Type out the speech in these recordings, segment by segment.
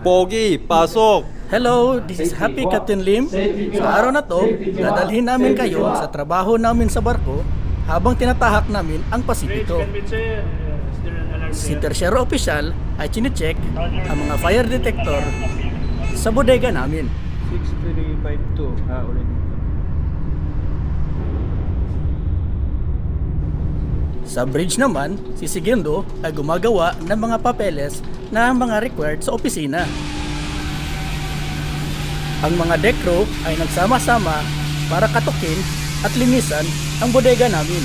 Pogi, pasok! Hello, this is Happy Captain Lim. Sa araw na to, dadalhin namin kayo sa trabaho namin sa barko habang tinatahak namin ang Pasipiko. Si tersyero opisyal ay chinecheck ang mga fire detector sa bodega namin. 6352 ulit. Sa bridge naman, si Segundo ay gumagawa ng mga papeles na mga required sa opisina. Ang mga deck crew ay nagsama-sama para katukin at linisan ang bodega namin.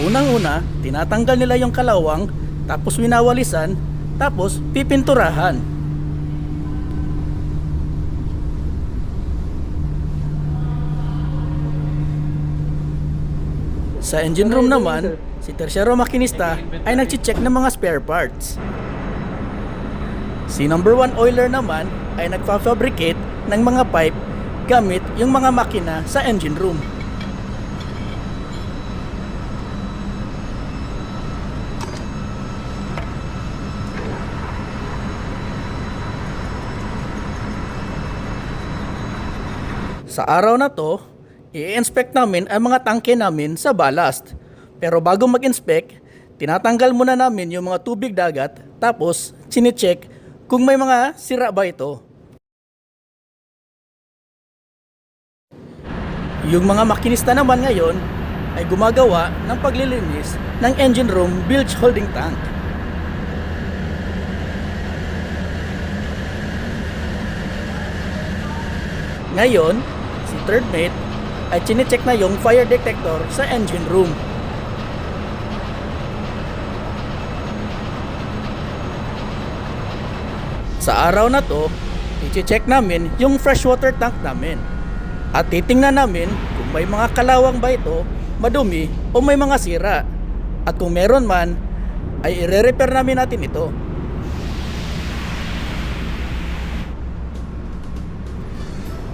Unang-una, tinatanggal nila yung kalawang, tapos winawalisan, tapos pipinturahan. Sa engine room naman, si tersyero makinista ay nagche-check ng mga spare parts. Si number 1 oiler naman ay nagfa-fabricate ng mga pipe gamit yung mga makina sa engine room. Sa araw na to, i-inspect namin ang mga tangke namin sa ballast. Pero bago mag-inspect, tinatanggal muna namin yung mga tubig dagat, tapos chine-check kung may mga sira ba ito. Yung mga makinista naman ngayon ay gumagawa ng paglilinis ng engine room bilge holding tank. Ngayon, si third mate ay chine-check na yung fire detector sa engine room. Sa araw na to, i-check namin yung freshwater tank namin. At titingnan namin kung may mga kalawang ba ito, madumi o may mga sira. At kung meron man, ay i-repair namin natin ito.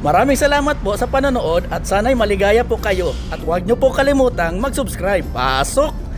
Maraming salamat po sa panonood at sana'y maligaya po kayo. At huwag nyo po kalimutang mag-subscribe. Pasok!